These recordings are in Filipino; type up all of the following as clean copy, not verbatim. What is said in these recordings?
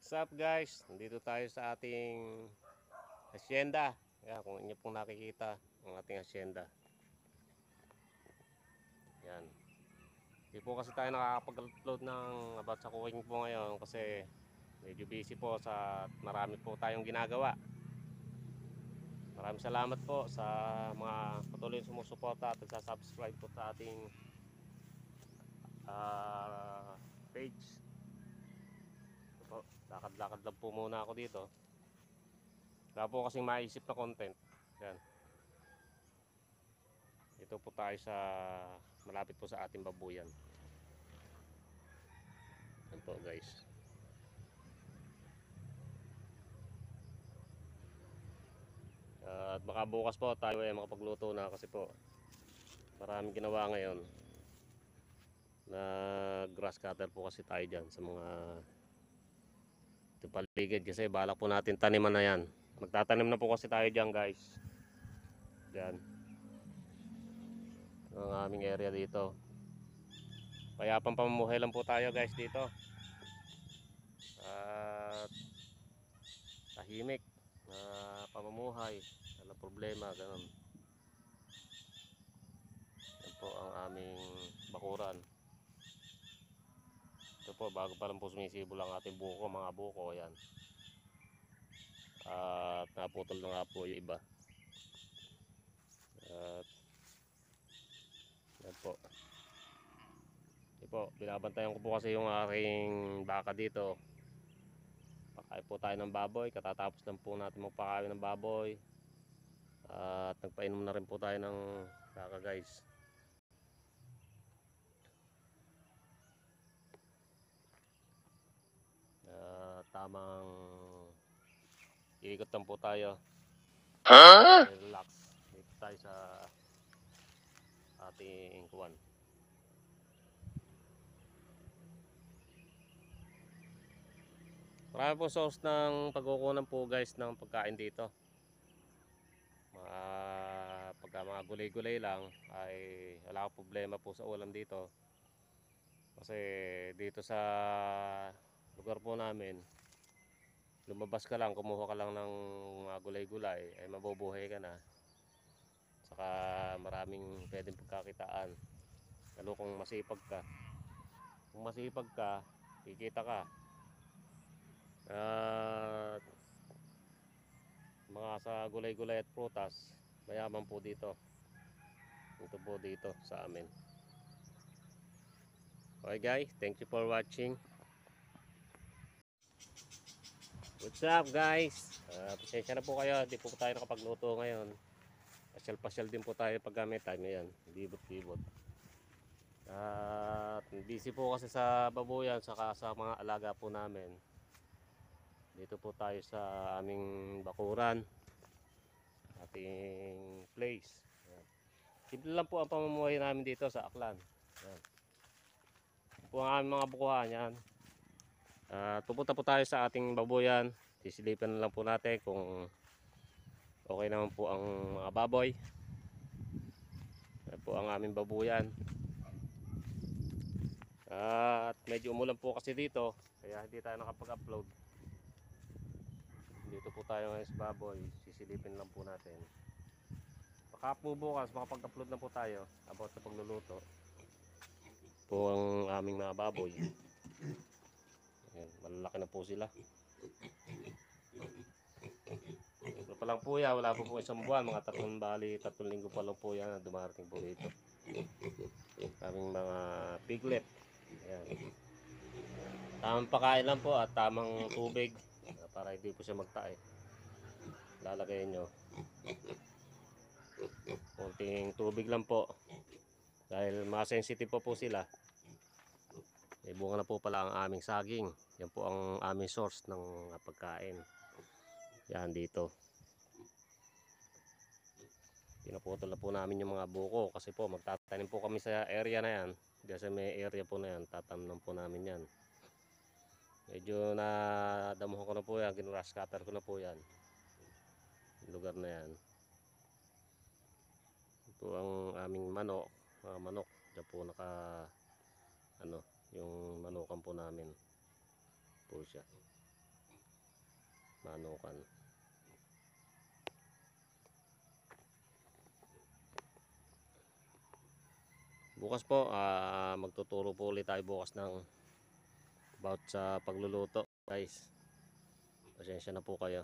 What's up guys? Nandito tayo sa ating hacienda. Yan, kung inyo pong nakikita ang ating hacienda. Yan. Hindi po kasi tayo nakakapag-upload ng about sa cooking po ngayon kasi medyo busy po sa marami po tayong ginagawa. Maraming salamat po sa mga patuloy sumusuporta at nagsasubscribe po sa ating page. Lakad-lakad lang po muna ako dito. Wala po kasing maisip na content. Yan. Ito po tayo sa malapit po sa ating babuyan. Yan po guys. At baka bukas po tayo ay makapagluto na kasi po maraming ginawa ngayon na grass cutter po kasi tayo dyan sa mga paligid kasi balak po natin taniman na yan. Magtatanim na po kasi tayo dyan guys. Dyan. Ang aming area dito. Payapang pamumuhay lang po tayo guys dito. At tahimik na pamumuhay. Walang problema. Ganun. Yan po ang aming bakuran. Ito po, bago pa lang po sumisibol ang ating buko, mga buko, yan. At naputol na nga po yung iba. At yan po. Yan po, binabantayan ko po kasi yung aking baka dito. Pakain po tayo ng baboy, katatapos lang po natin magpakain ng baboy. At nagpainom na rin po tayo ng baka guys. Tamang iikot lang po tayo. Relax dito tayo sa ating kuwan. Marami po source ng pagkukunan po guys ng pagkain dito. Pagka mga gulay-gulay lang ay wala akong problema po sa ulam dito. Kasi dito sa lugar po namin, lumabas ka lang, kumuha ka lang ng mga gulay-gulay ay mabubuhay ka na. Saka maraming pwedeng pagkakitaan lalo kung masipag ka. Kung masipag ka, kikita ka. At mga sa gulay-gulay at prutas, mayaman po dito. Ito po dito sa amin. Okay guys, thank you for watching. What's up guys? Pasensya na po kayo, hindi po tayo nakapagluto ngayon. Pasyal-pasyal din po tayo pag may time. Ayan, libot-libot. At busy po kasi sa babuyan saka sa mga alaga po namin. Dito po tayo sa aming bakuran, ating place. Ayan. Simple lang po ang pamumuhay namin dito sa Aklan. Ayan. Po ang aming mga bukuhan yan. Pupunta po tayo sa ating babuyan. Sisilipin na lang po natin kung okay naman po ang mga baboy. Ayan po ang aming babuyan. At medyo umulan po kasi dito, kaya hindi tayo nakapag-upload. Dito po tayo ngayon sa baboy. Sisilipin lang po natin. Baka po bukas makapag-upload na po tayo about sa pagluluto po ang aming mga baboy. Ayan, malalaki na po sila. Ito pa lang po yan, wala po po isang buwan, mga 3 linggo pa lang po yan na dumarating po dito. Aming mga piglet. Ayan. Tamang pakain lang po at tamang tubig para hindi po siya magtae. Lalagay nyo konting tubig lang po dahil ma-sensitive po sila. May bunga na po pala ang aming saging. Yan po ang aming source ng pagkain. Yan dito. Pinaputol na po namin yung mga buko kasi po magtatanim po kami sa area na yan. Kasi may area po na yan, tatamnan po namin yan. Medyo nadamuhan ko na po yan, ginrass cutter ko na po yan. Yung lugar na yan. Ito ang aming manok, mga manok. Diyan po yung manukan po namin po siya. manukan. Bukas po, magtuturo po ulit tayo bukas ng about sa pagluluto, guys. Pasensya na po kayo.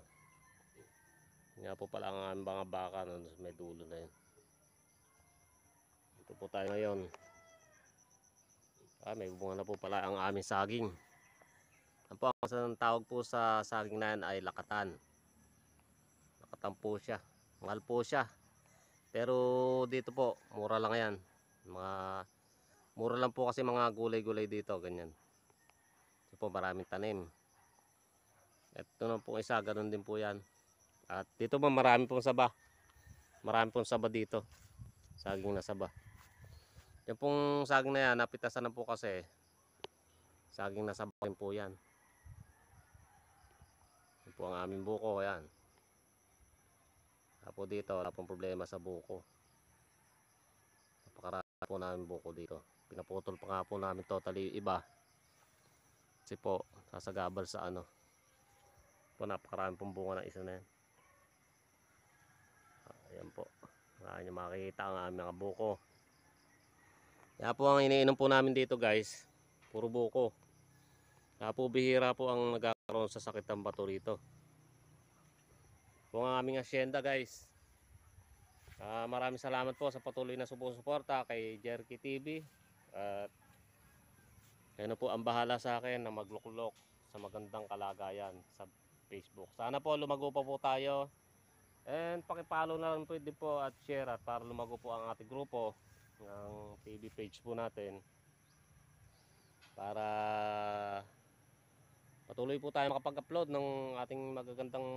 Nga po pala ang aming mga baka nandun sa may dulo na yun. Ito po tayo ngayon. May bunga na po pala ang aming saging. Ang po ang tawag po sa saging na yan ay lakatan. Lakatan po siya. Mahal po siya. Pero dito po, mura lang yan. Mura lang po kasi mga gulay-gulay dito, ganyan. Ito po, maraming tanim. Ito na po isa, ganun din po yan. At dito po marami pong saba. Marami pong saba dito. Saging na saba. Yung pong saging na yan, napitasan na po kasi. Saging na saba rin po yan. Ito po ang aming buko, yan. Tapos dito, wala pong problema sa buko. Napakarami po namin buko dito. Pinaputol pa nga po namin totally iba. Kasi po, sasagabal sa ano. Po, napakarami pong bunga ng isa na yan. Ayan po. Marami nyo makikita ang aming mga buko. Kaya po ang iniinom po namin dito, guys. Puro buko. Kaya po bihira po ang nagkakaroon sa sakit ng bato rito. Po ang aming asyenda, guys. Maraming salamat po sa patuloy na suporta kay Jerky TV. At kayo po ang bahala sa akin na magluklok sa magandang kalagayan sa Facebook. Sana po lumago pa po tayo. And pakipollow na lang po din po at share at para lumago po ang ating grupo ng TV page po natin. Para patuloy po tayo makapag-upload ng ating magagandang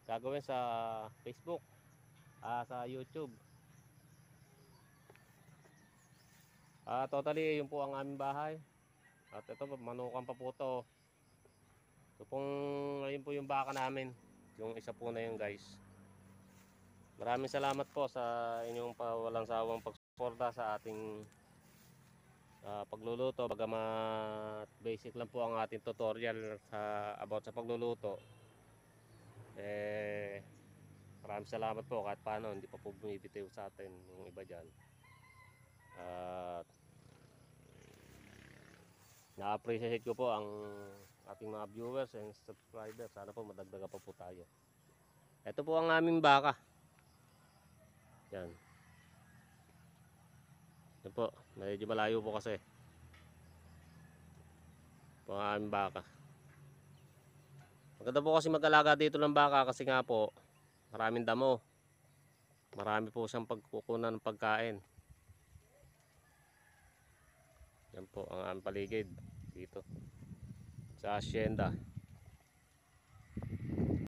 gagawin sa Facebook, sa YouTube. Totally, yun po ang aming bahay. At ito, manukan pa po ito. Ito pong, ayun po yung baka namin. Yung isa po na yun, guys. Maraming salamat po sa inyong walang sawang pagsuporta sa ating pagluluto. Bagamat basic lang po ang ating tutorial about sa pagluluto. Maraming salamat po kahit paano hindi pa po bumibitiw sa atin yung iba dyan. Na-appreciate ko po ang ating mga viewers and subscribers. Sana po madagdagan pa po tayo. Ito po ang aming baka. Yan. Yan po. Medyo malayo po kasi. Ito po ang aming baka. Maganda po kasi mag-alaga dito ng baka kasi nga po maraming damo. Marami po siyang pagkukunan ng pagkain. Yan po ang aming paligid dito sa asyenda.